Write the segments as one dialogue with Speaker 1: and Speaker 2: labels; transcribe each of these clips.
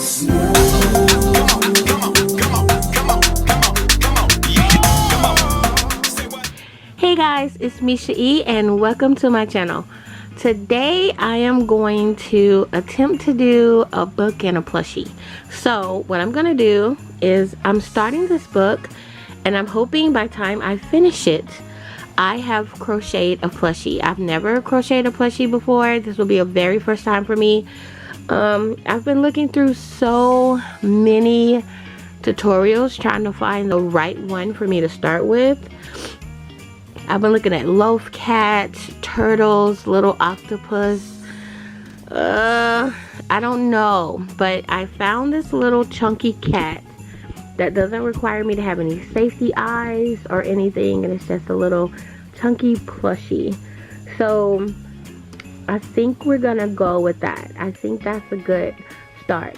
Speaker 1: Hey guys, it's Misha E and welcome to my channel. Today I am going to attempt to do a book and a plushie. So what I'm gonna do is I'm starting this book and I'm hoping by the time I finish it I have crocheted a plushie. I've never crocheted a plushie before. This will be a very first time for me. I've been looking through so many tutorials trying to find the right one for me to start with. I've been looking at loaf cats, turtles, little octopus. I don't know, but I found this little chunky cat that doesn't require me to have any safety eyes or anything, and it's just a little chunky plushie. So I think we're gonna go with that. I think that's a good start,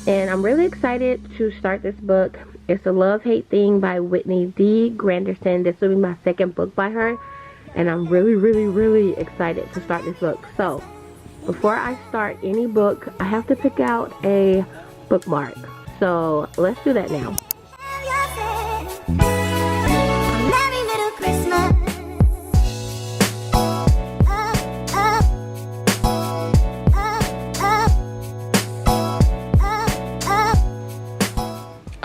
Speaker 1: and I'm really excited to start this book. It's a love-hate thing by Whitney Grandison. This will be my second book by her, and I'm really excited to start this book. So before I start any book, I have to pick out a bookmark. So let's do that now.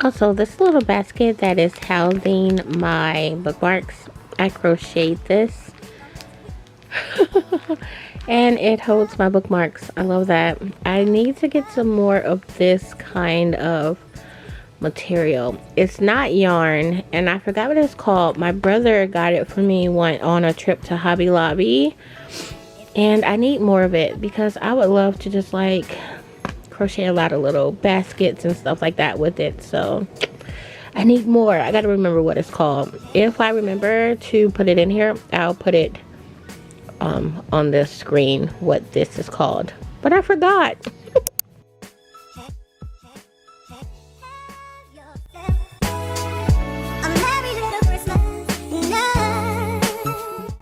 Speaker 1: Also, this little basket that is housing my bookmarks, I crocheted this and it holds my bookmarks. I love that. I need to get some more of this kind of material. It's not yarn, and I forgot what it's called. My brother got it for me on a trip to Hobby Lobby, and I need more of it because I would love to just like crochet a lot of little baskets and stuff like that with it. So I need more. I gotta remember what it's called. If I remember to put it in here, I'll put it on the screen what this is called, but I forgot.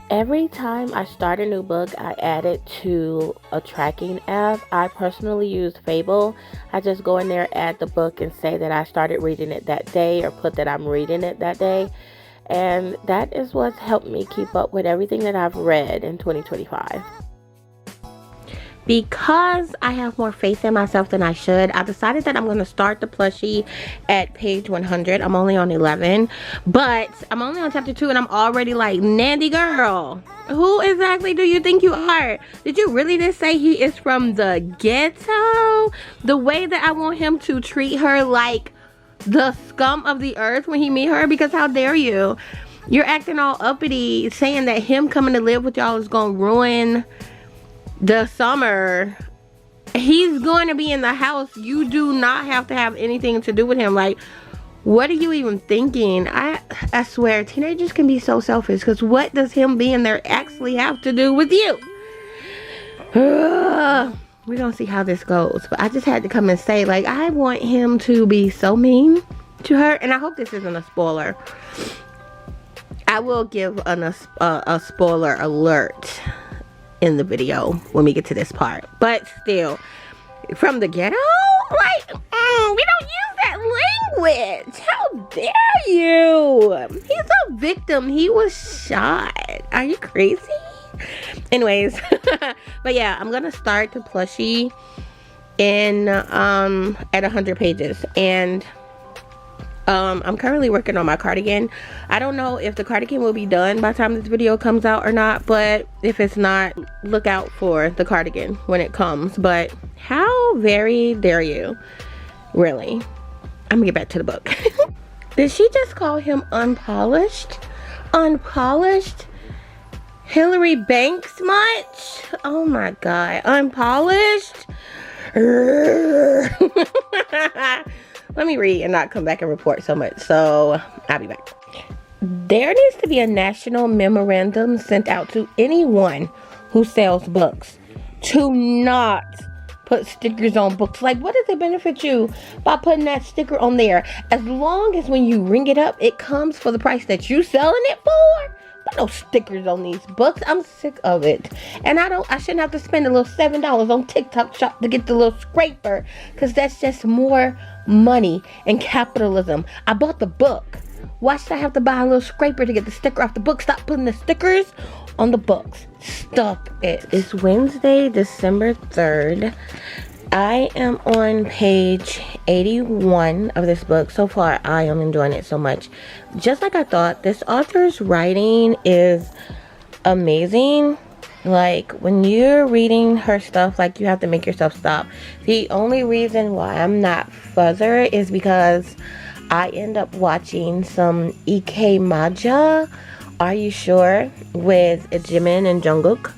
Speaker 1: Every time I start a new book, I add it to a tracking app. I personally use Fable. I just go in there, add the book, and say that I started reading it that day, or put that I'm reading it that day. And that is what's helped me keep up with everything that I've read in 2025. Because I have more faith in myself than I should, I decided that I'm going to start the plushie at page 100. I'm only on 11, but I'm only on chapter 2, and I'm already like, Nandy girl, who exactly do you think you are? Did you really just say he is from the ghetto? The way that I want him to treat her like the scum of the earth when he meet her, because how dare you? You're acting all uppity, saying that him coming to live with y'all is going to ruin the summer. He's going to be in the house. You do not have to have anything to do with him. Like, what are you even thinking? I swear, teenagers can be so selfish, because what does him being there actually have to do with you? We're gonna see how this goes, but I just had to come and say, like, I want him to be so mean to her, and I hope this isn't a spoiler. I will give a spoiler alert in the video when we get to this part, but still, from the ghetto, like, we don't use that language. How dare you? He's a victim. He was shot. Are you crazy? Anyways, but yeah, I'm gonna start the plushie in at 100 pages, and I'm currently working on my cardigan. I don't know if the cardigan will be done by the time this video comes out or not, but if it's not, look out for the cardigan when it comes. But how very dare you? Really? I'm gonna get back to the book. Did she just call him unpolished? Unpolished? Hillary Banks much? Oh my god, unpolished? Let me read and not come back and report so much. So I'll be back. There needs to be a national memorandum sent out to anyone who sells books to not put stickers on books. Like, what does it benefit you by putting that sticker on there? As long as when you ring it up, it comes for the price that you selling it for. Put no stickers on these books. I'm sick of it. And I shouldn't have to spend a little $7 on TikTok shop to get the little scraper, because that's just more money and capitalism. I bought the book. Why should I have to buy a little scraper to get the sticker off the book? Stop putting the stickers on the books. Stop it. It's Wednesday, December 3rd. I am on page 81 of this book. So far, I am enjoying it so much. Just like I thought, this author's writing is amazing. Like, when you're reading her stuff, like, you have to make yourself stop. The only reason why I'm not further is because I end up watching some Ike Maja, Are You Sure, with Jimin and Jungkook.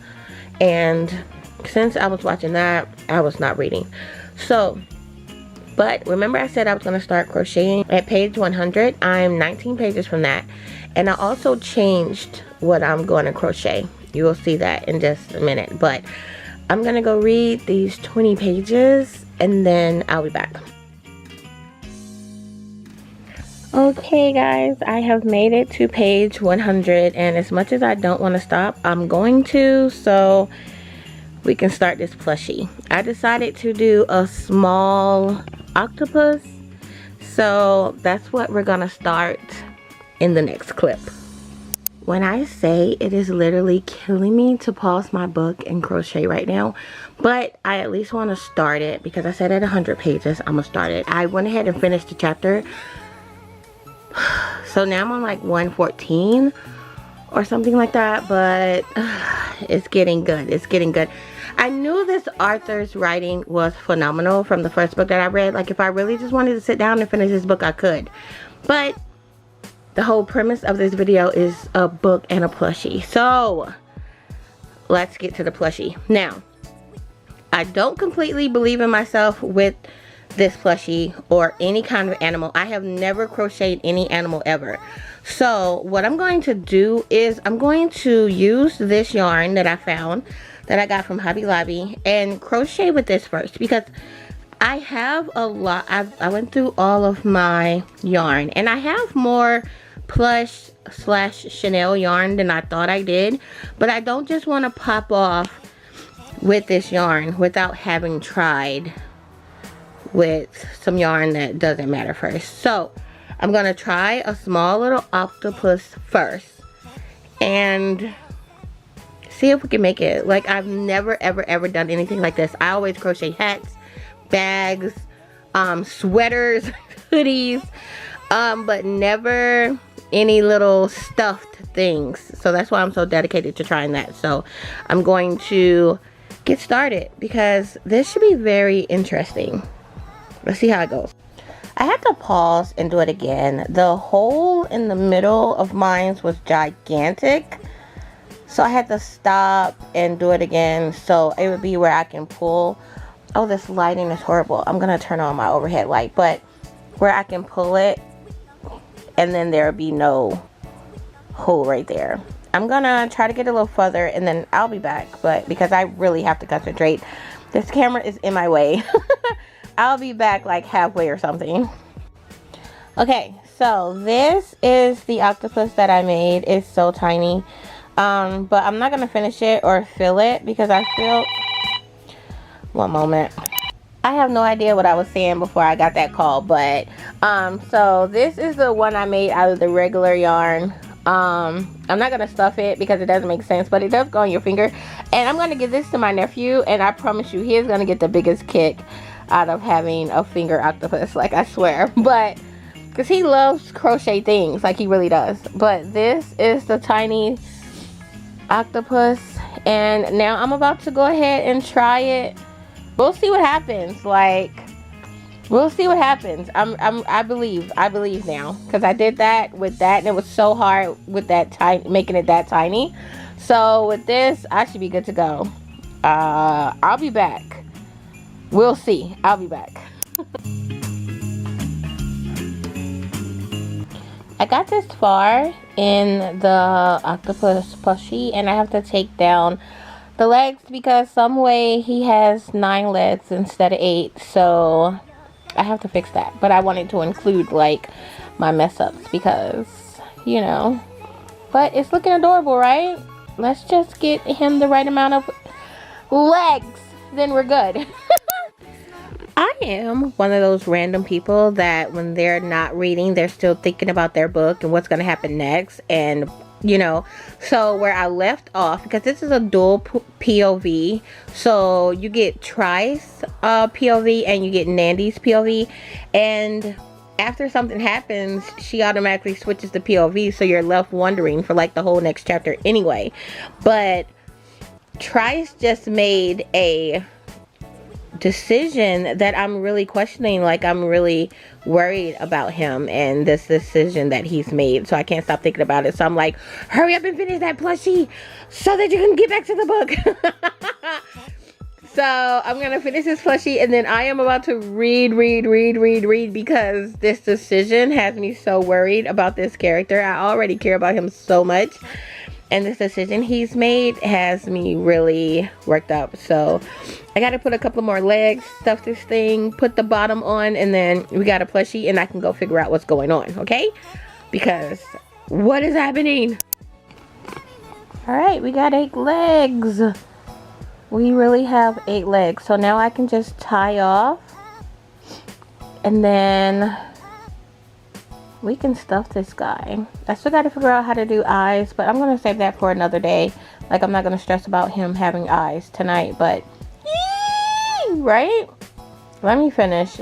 Speaker 1: And since I was watching that, I was not reading. So, but remember I said I was going to start crocheting at page 100. I'm 19 pages from that. And I also changed what I'm going to crochet. You will see that in just a minute. But I'm going to go read these 20 pages and then I'll be back. Okay guys, I have made it to page 100, and as much as I don't want to stop, I'm going to, so we can start this plushie. I decided to do a small octopus, so that's what we're gonna start in the next clip. When I say it is literally killing me to pause my book and crochet right now, but I at least want to start it because I said at 100 pages I'm gonna start it. I went ahead and finished the chapter. So now I'm on like 114 or something like that, but it's getting good. It's getting good. I knew this author's writing was phenomenal from the first book that I read. Like, if I really just wanted to sit down and finish this book, I could. But the whole premise of this video is a book and a plushie. So let's get to the plushie. Now, I don't completely believe in myself with this plushie or any kind of animal. I have never crocheted any animal ever. So what I'm going to do is I'm going to use this yarn that I found, that I got from Hobby Lobby, and crochet with this first, because I have a lot. I went through all of my yarn, and I have more plush / Chanel yarn than I thought I did, but I don't just want to pop off with this yarn without having tried with some yarn that doesn't matter first. So I'm gonna try a small little octopus first and see if we can make it. Like, I've never ever done anything like this. I always crochet hats, bags, sweaters, hoodies, but never any little stuffed things. So that's why I'm so dedicated to trying that. So I'm going to get started because this should be very interesting. Let's see how it goes. I had to pause and do it again. The hole in the middle of mine was gigantic, so I had to stop and do it again, so it would be where I can pull. Oh, this lighting is horrible. I'm gonna turn on my overhead light, but where I can pull it and then there will be no hole right there. I'm gonna try to get a little further and then I'll be back, but because I really have to concentrate, this camera is in my way. I'll be back like halfway or something. Okay, so this is the octopus that I made. It's so tiny, but I'm not gonna finish it or fill it because I feel, one moment, I have no idea what I was saying before I got that call, but so this is the one I made out of the regular yarn. I'm not gonna stuff it because it doesn't make sense, but it does go on your finger, and I'm gonna give this to my nephew, and I promise you he is gonna get the biggest kick out of having a finger octopus, like, I swear. But because he loves crochet things, like, he really does. But this is the tiny octopus, and now I'm about to go ahead and try it. We'll see what happens. Like, we'll see what happens. I believe now, because I did that with that and it was so hard with that tiny, making it that tiny. So with this I should be good to go. I'll be back. We'll see. I'll be back. I got this far in the octopus plushie and I have to take down the legs because some way he has 9 legs instead of 8, so I have to fix that. But I wanted to include like my mess ups because, you know, But it's looking adorable, right? Let's just get him the right amount of legs, then we're good. I am one of those random people that when they're not reading, they're still thinking about their book and what's going to happen next. And, you know, so where I left off, because this is a dual POV, so you get Trice POV and you get Nandy's POV. And after something happens, she automatically switches to POV, so you're left wondering for like the whole next chapter anyway. But Trice just made a decision that I'm really questioning. Like, I'm really worried about him and this decision that he's made, so I can't stop thinking about it. So I'm like, hurry up and finish that plushie so that you can get back to the book. So I'm gonna finish this plushie, and then I am about to read because this decision has me so worried about this character. I already care about him so much, and this decision he's made has me really worked up. So I gotta put a couple more legs, stuff this thing, put the bottom on, and then we got a plushie, and I can go figure out what's going on, okay? Because what is happening? Alright, we got 8 legs. We really have 8 legs. So now I can just tie off, and then we can stuff this guy. I still got to figure out how to do eyes, but I'm going to save that for another day. Like, I'm not going to stress about him having eyes tonight, but right? Let me finish.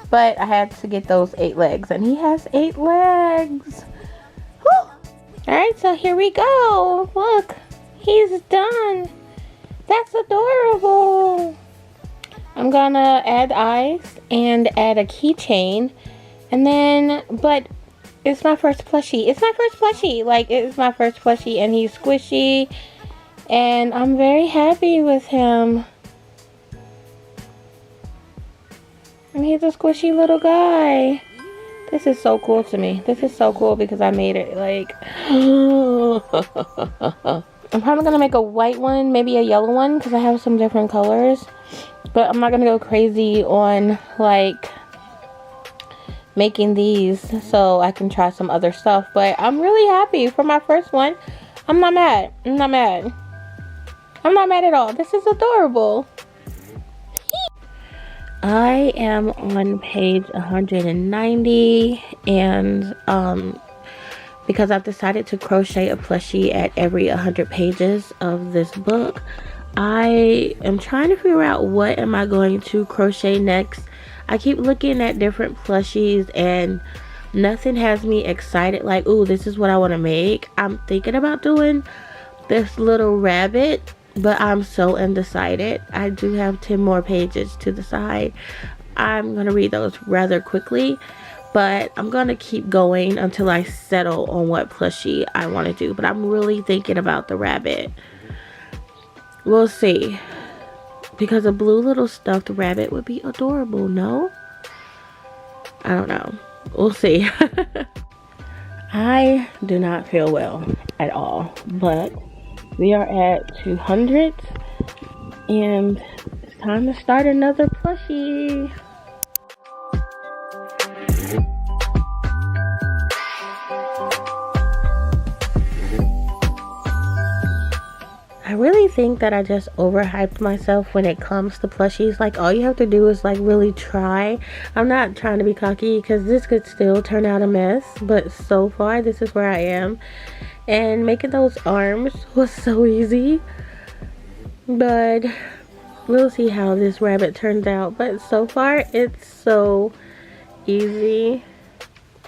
Speaker 1: But I had to get those 8 legs, and he has 8 legs. Whew. Alright, so here we go. Look, he's done. That's adorable. I'm gonna add eyes and add a keychain, and then, but it's my first plushie. It's my first plushie. Like, it's my first plushie, and he's squishy, and I'm very happy with him. And he's a squishy little guy. This is so cool to me. This is so cool because I made it, like, I'm probably going to make a white one, maybe a yellow one, because I have some different colors. But I'm not going to go crazy on, like, making these, so I can try some other stuff. But I'm really happy for my first one. I'm not mad. I'm not mad. I'm not mad at all. This is adorable. I am on page 190, and because I've decided to crochet a plushie at every 100 pages of this book, I am trying to figure out what am I going to crochet next. I keep looking at different plushies and nothing has me excited like, ooh, this is what I want to make. I'm thinking about doing this little rabbit, but I'm so undecided. I do have 10 more pages to decide. I'm going to read those rather quickly, but I'm going to keep going until I settle on what plushie I want to do. But I'm really thinking about the rabbit. We'll see. Because a blue little stuffed rabbit would be adorable, no? I don't know. We'll see. I do not feel well at all. But we are at 200. And it's time to start another plushie. I really think that I just overhyped myself when it comes to plushies. Like, all you have to do is like really try. I'm not trying to be cocky because this could still turn out a mess, but so far this is where I am. And making those arms was so easy, but we'll see how this rabbit turns out. But so far it's so easy.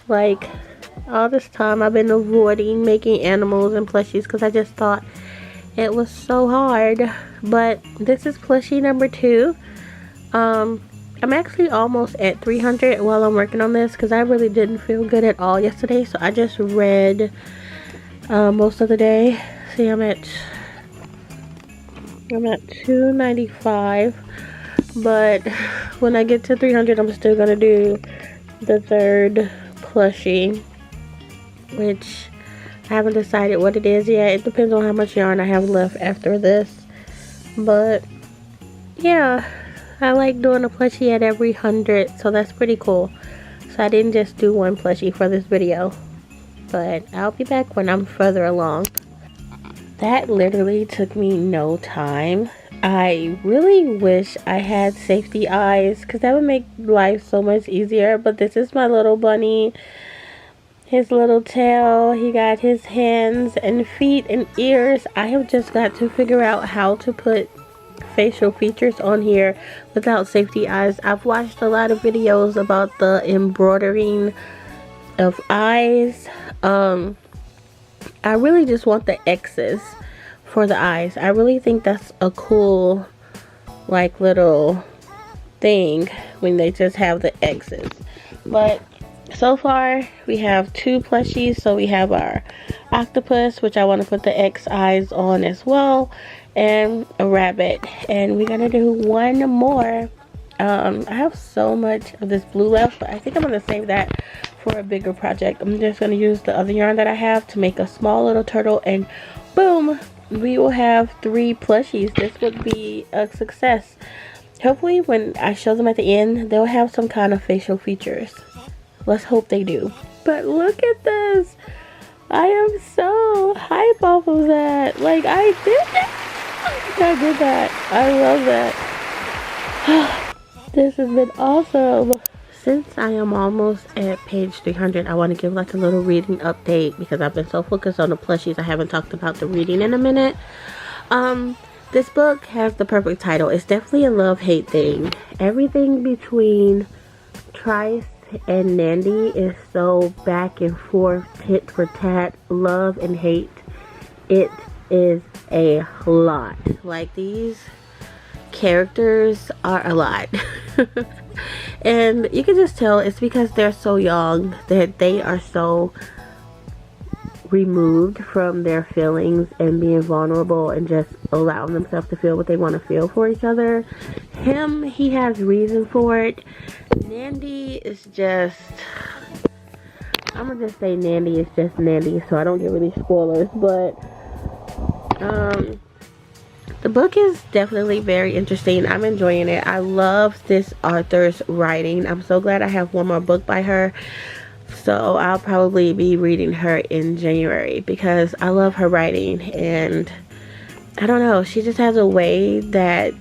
Speaker 1: Like, all this time I've been avoiding making animals and plushies because I just thought it was so hard. But this is plushie number 2. I'm actually almost at 300 while I'm working on this because I really didn't feel good at all yesterday, so I just read most of the day. See, I'm at 295, but when I get to 300 I'm still gonna do the third plushie, which I haven't decided what it is yet. It depends on how much yarn I have left after this. But yeah, I like doing a plushie at every 100, so that's pretty cool. So I didn't just do one plushie for this video. but I'll be back when I'm further along. That literally took me no time. I really wish I had safety eyes because that would make life so much easier. But this is my little bunny. His little tail. He got his hands and feet and ears. I have just got to figure out how to put facial features on here without safety eyes. I've watched a lot of videos about the embroidering of eyes. I really just want the X's for the eyes. I really think that's a cool like little thing when they just have the X's. But so far we have 2 plushies. So we have our octopus, which I want to put the X eyes on as well, and a rabbit, and we're gonna do one more. I have so much of this blue left, but I think I'm gonna save that for a bigger project. I'm just gonna use the other yarn that I have to make a small little turtle, and boom, we will have 3 plushies. This would be a success. Hopefully when I show them at the end, they'll have some kind of facial features. Let's hope they do. But look at this. I am so hype off of that. Like, I did it. I did that. I love that. This has been awesome. Since I am almost at page 300, I want to give like a little reading update because I've been so focused on the plushies. I haven't talked about the reading in a minute. This book has the perfect title. It's definitely a love-hate thing. Everything between Trice and Nandy is so back and forth, tit for tat, love and hate. It is a lot. Like, these characters are a lot. And you can just tell it's because they're so young that they are so removed from their feelings and being vulnerable and just allowing themselves to feel what they want to feel for each other. Him, he has reason for it. Nandy is just, I'm gonna just say Nandy is just Nandy, so I don't give any spoilers. But the book is definitely very interesting. I'm enjoying it. I love this author's writing. I'm so glad I have one more book by her. So I'll probably be reading her in January because I love her writing. And I don't know, she just has a way that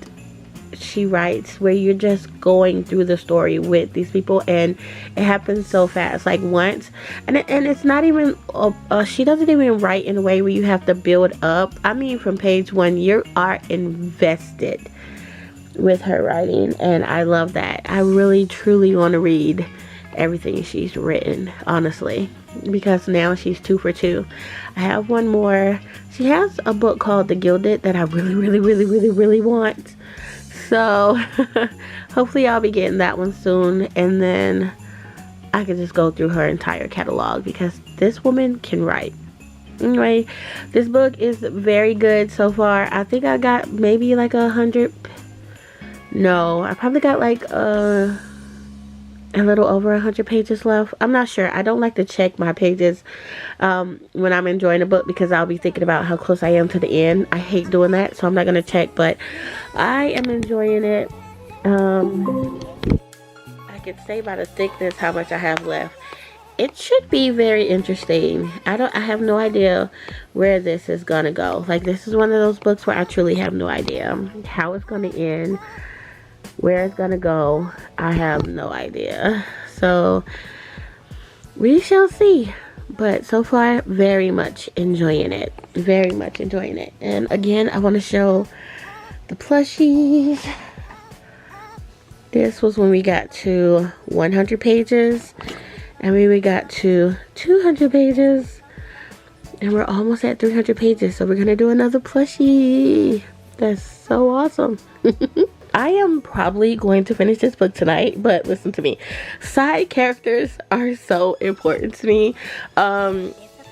Speaker 1: she writes where you're just going through the story with these people, and it happens so fast. Like once, and it's not even she doesn't even write in a way where you have to build up. I mean, from page 1 you are invested with her writing, and I love that. I really truly want to read everything she's written, honestly, because now she's 2 for 2. I have one more. She has a book called The Gilded that I really want. So hopefully I'll be getting that one soon, and then I can just go through her entire catalog because this woman can write. Anyway, this book is very good so far. I think I got maybe like 100. No, I probably got like a little over 100 pages left. I'm not sure. I don't like to check my pages when I'm enjoying a book because I'll be thinking about how close I am to the end. I hate doing that, so I'm not going to check, but I am enjoying it. I can say by the thickness how much I have left. It should be very interesting. I have no idea where this is going to go. Like, this is one of those books where I truly have no idea how it's going to end. Where it's gonna go, I have no idea. So we shall see. But so far, very much enjoying it. Very much enjoying it. And again, I want to show the plushies. This was when we got to 100 pages. And we got to 200 pages. And we're almost at 300 pages. So we're gonna do another plushie. That's so awesome. I am probably going to finish this book tonight, but listen to me. Side characters are so important to me.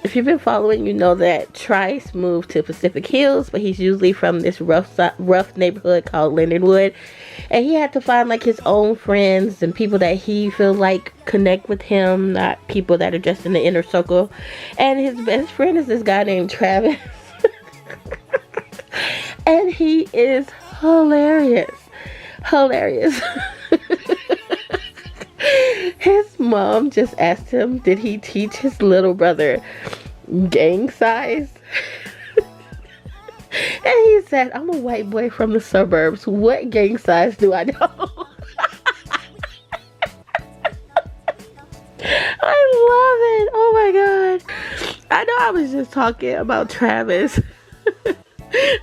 Speaker 1: If you've been following, you know that Trice moved to Pacific Hills, but he's usually from this rough neighborhood called Lindenwood. And he had to find like his own friends and people that he feels like connect with him, not people that are just in the inner circle. And his best friend is this guy named Travis. And he is hilarious. His mom just asked him, did he teach his little brother gang size? And he said, I'm a white boy from the suburbs. What gang size do I know? I love it. Oh my god. I know I was just talking about Travis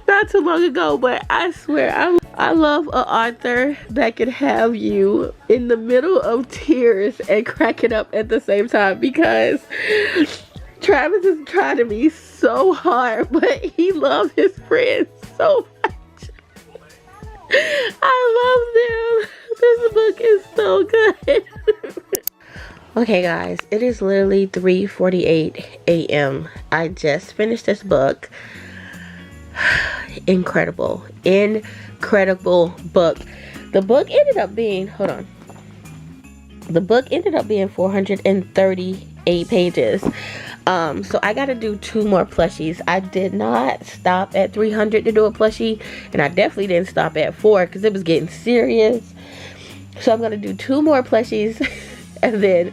Speaker 1: not too long ago, but I swear I love an author that can have you in the middle of tears and cracking up at the same time, because Travis is trying to be so hard, but he loves his friends so much. I love them. This book is so good. Okay guys, it is literally 3:48 a.m. I just finished this book. Incredible book. The book ended up being, the book ended up being 438 pages. So I gotta do 2 more plushies. I did not stop at 300 to do a plushie, and I definitely didn't stop at 4 because it was getting serious. So I'm gonna do 2 more plushies and then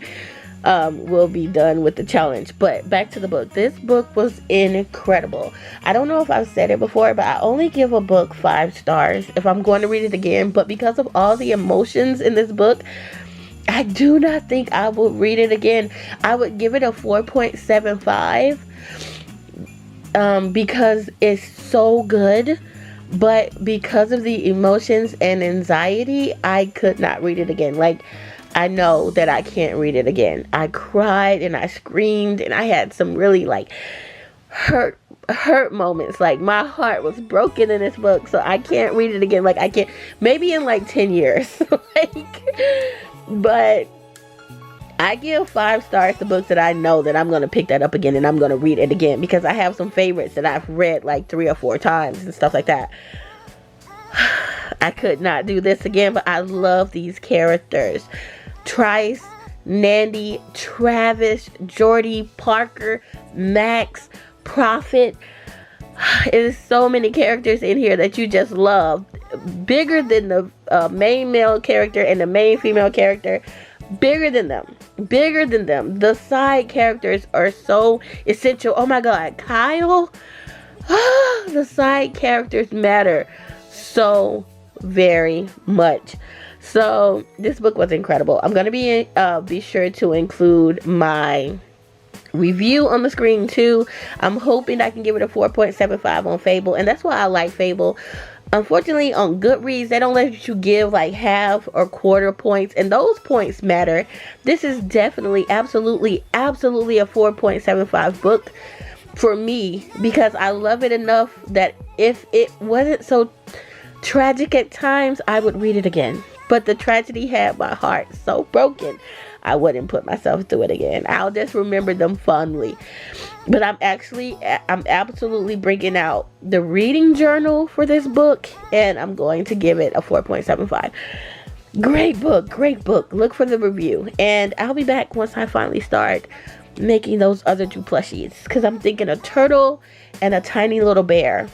Speaker 1: we'll be done with the challenge. But back to the book. This book was incredible. I don't know if I've said it before, but I only give a book 5 stars if I'm going to read it again. But because of all the emotions in this book, I do not think I will read it again. I would give it a 4.75 because it's so good. But because of the emotions and anxiety, I could not read it again. Like, I know that I can't read it again. I cried and I screamed and I had some really like hurt moments. Like, my heart was broken in this book, so I can't read it again. Like, I can't, maybe in like 10 years. But I give 5 stars to books that I know that I'm going to pick that up again and I'm going to read it again, because I have some favorites that I've read like 3 or 4 times and stuff like that. I could not do this again, but I love these characters. Trice, Nandy, Travis, Jordy, Parker, Max, Prophet. There's so many characters in here that you just love. Bigger than the main male character and the main female character. Bigger than them. Bigger than them. The side characters are so essential. Oh my god, Kyle. The side characters matter so very much. So this book was incredible. I'm gonna be sure to include my review on the screen too. I'm hoping I can give it a 4.75 on Fable, and that's why I like Fable. Unfortunately, on Goodreads, they don't let you give like half or quarter points, and those points matter. This is definitely, absolutely a 4.75 book for me, because I love it enough that if it wasn't so tragic at times, I would read it again. But the tragedy had my heart so broken, I wouldn't put myself through it again. I'll just remember them fondly. But I'm absolutely bringing out the reading journal for this book, and I'm going to give it a 4.75. Great book, great book. Look for the review, and I'll be back once I finally start making those other 2 plushies, because I'm thinking a turtle and a tiny little bear,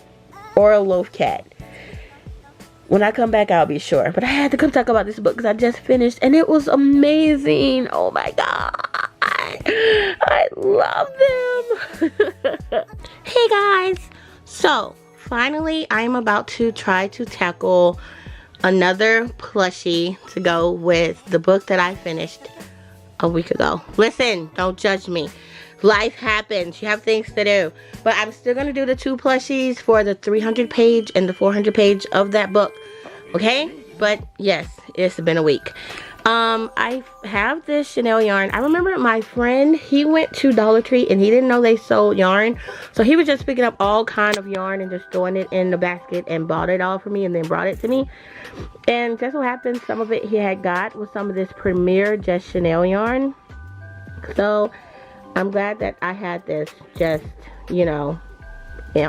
Speaker 1: or a loaf cat. When I come back, I'll be sure. But I had to come talk about this book because I just finished, and it was amazing. Oh my god, I love them. Hey guys, so finally I'm about to try to tackle another plushie to go with the book that I finished a week ago. Listen, don't judge me. Life happens. You have things to do. But I'm still going to do the 2 plushies for the 300 page and the 400 page of that book. Okay? But yes, it's been a week. I have this Chanel yarn. I remember my friend, he went to Dollar Tree and he didn't know they sold yarn. So he was just picking up all kind of yarn and just throwing it in the basket and bought it all for me and then brought it to me. And just so happened, some of it he had got was some of this Premier Just Chanel yarn. So I'm glad that I had this just, you know,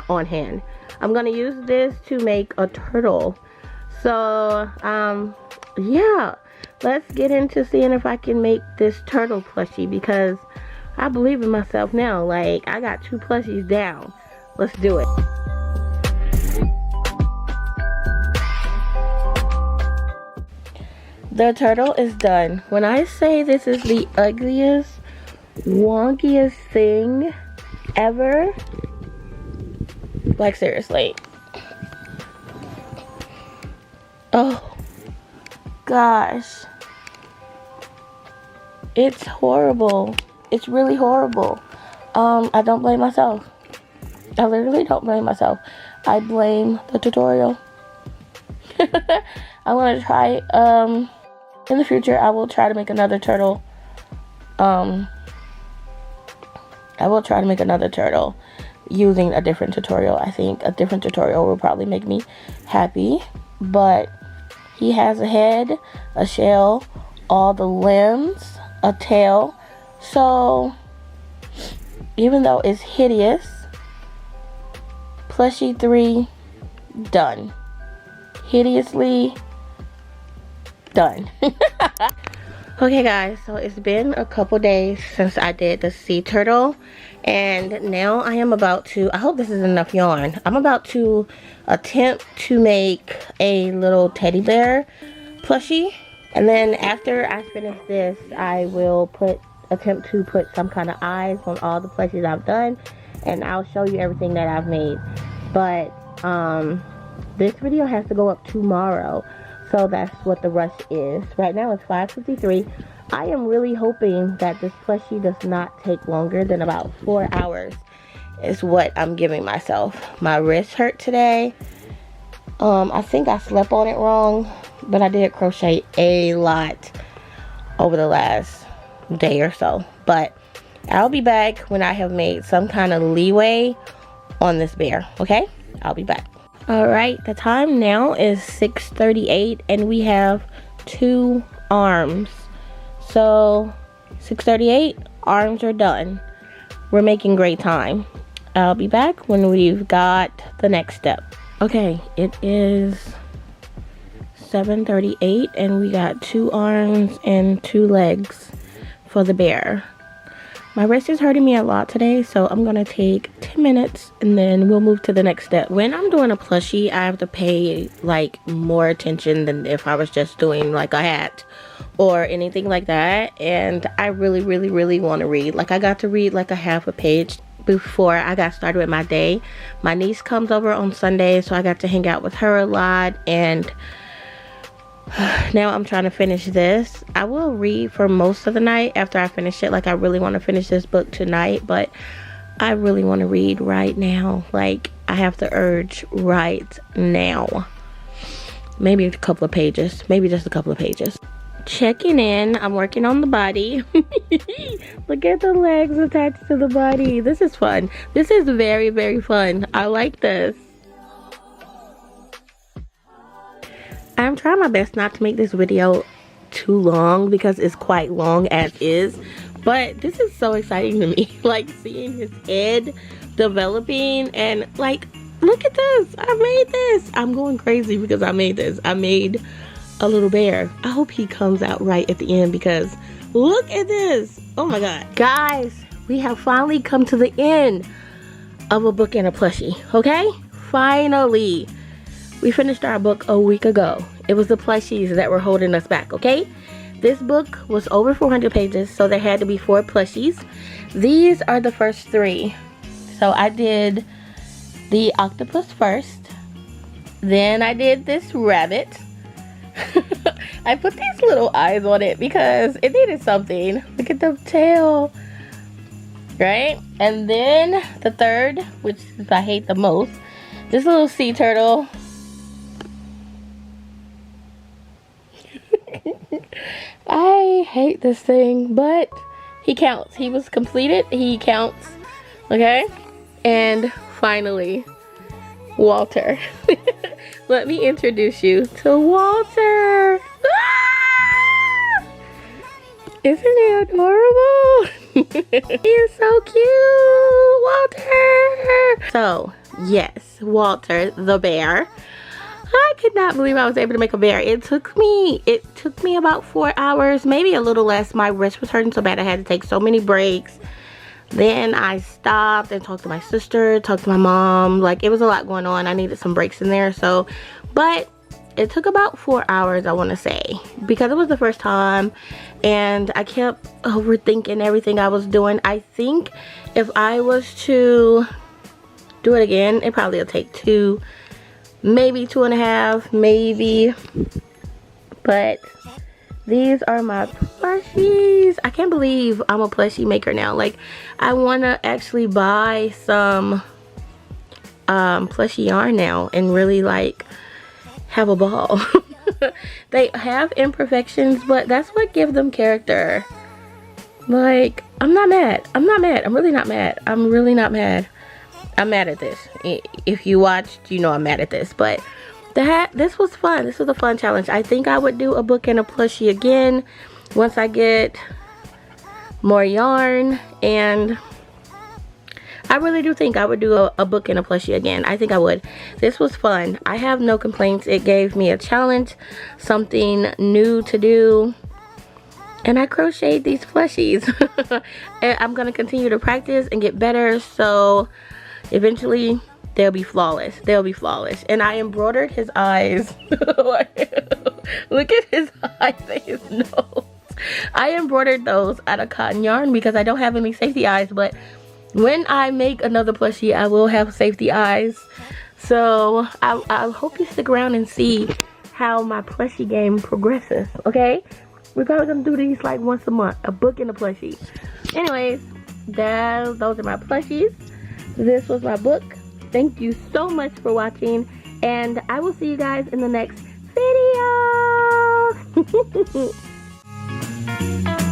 Speaker 1: on hand. I'm going to use this to make a turtle. So, yeah. Let's get into seeing if I can make this turtle plushie, because I believe in myself now. Like, I got 2 plushies down. Let's do it. The turtle is done. When I say this is the ugliest, wonkiest thing ever, like seriously. Oh gosh, it's horrible. It's really horrible. I don't blame myself. I literally don't blame myself. I blame the tutorial. I want to try, in the future, I will try to make another turtle. I will try to make another turtle using a different tutorial. I think a different tutorial will probably make me happy. But he has a head, a shell, all the limbs, a tail. So, even though it's hideous, Plushie 3, done. Hideously done. Okay guys, so it's been a couple days since I did the sea turtle, and now I am about to, I hope this is enough yarn, I'm about to attempt to make a little teddy bear plushie, and then after I finish this, I will attempt to put some kind of eyes on all the plushies I've done, and I'll show you everything that I've made. But this video has to go up tomorrow, so that's what the rush is. Right now it's 5:53. I am really hoping that this plushie does not take longer than about 4 hours is what I'm giving myself. My wrist hurt today. I think I slept on it wrong, but I did crochet a lot over the last day or so. But I'll be back when I have made some kind of leeway on this bear, okay? I'll be back. Alright, the time now is 6:38 and we have 2 arms. So 6:38, arms are done. We're making great time. I'll be back when we've got the next step. Okay, it is 7:38 and we got 2 arms and 2 legs for the bear. My wrist is hurting me a lot today, so I'm gonna take 10 minutes and then we'll move to the next step. When I'm doing a plushie, I have to pay like more attention than if I was just doing like a hat or anything like that. And I really want to read. Like I got to read like a half a page before I got started with my day. My niece comes over on Sunday, so I got to hang out with her a lot, and now I'm trying to finish this. I will read for most of the night after I finish it. Like I really want to finish this book tonight, but I really want to read right now. Like I have the urge right now. Maybe a couple of pages, maybe just a couple of pages. Checking in, I'm working on the body. Look at the legs attached to the body. This is fun. This is very fun. I like this. I'm trying my best not to make this video too long because it's quite long as is, but this is so exciting to me. Like seeing his head developing, and like, look at this, I made this. I'm going crazy because I made this. I made a little bear. I hope he comes out right at the end because look at this. Oh my god. Guys, we have finally come to the end of a book and a plushie, okay? Finally. We finished our book a week ago. It was the plushies that were holding us back, okay? This book was over 400 pages, so there had to be 4 plushies. These are the first 3. So I did the octopus first. Then I did this rabbit. I put these little eyes on it because it needed something. Look at the tail. Right? And then the third, which I hate the most, this little sea turtle. I hate this thing, but he counts. He was completed. He counts. Okay? And finally, Walter. Let me introduce you to Walter. Ah! Isn't he adorable? He is so cute, Walter. So, yes, Walter the bear. I could not believe I was able to make a bear. It took me about 4 hours, maybe a little less. My wrist was hurting so bad I had to take so many breaks. Then I stopped and talked to my sister, talked to my mom. Like, it was a lot going on. I needed some breaks in there. So, but it took about 4 hours, I want to say, because it was the first time and I kept overthinking everything I was doing. I think if I was to do it again, it probably will take 2, maybe 2.5, maybe. But these are my plushies. I can't believe I'm a plushie maker now. Like, I want to actually buy some plushie yarn now and really like have a ball. They have imperfections, but that's what gives them character. Like, I'm not mad. I'm not mad. I'm really not mad. I'm really not mad. I'm mad at this. If you watched, you know I'm mad at this. But this was fun. This was a fun challenge. I think I would do a book and a plushie again once I get more yarn, and I really do think I would do a book and a plushie again. I think I would. This was fun. I have no complaints. It gave me a challenge, something new to do, and I crocheted these plushies. And I'm gonna continue to practice and get better, so eventually they'll be flawless. They'll be flawless. And I embroidered his eyes. Look at his eyes and his nose. I embroidered those out of cotton yarn because I don't have any safety eyes, but when I make another plushie, I will have safety eyes. So I hope you stick around and see how my plushie game progresses, okay? We're probably gonna do these like once a month, a book and a plushie. Anyways, those are my plushies. This was my book. Thank you so much for watching, and I will see you guys in the next video.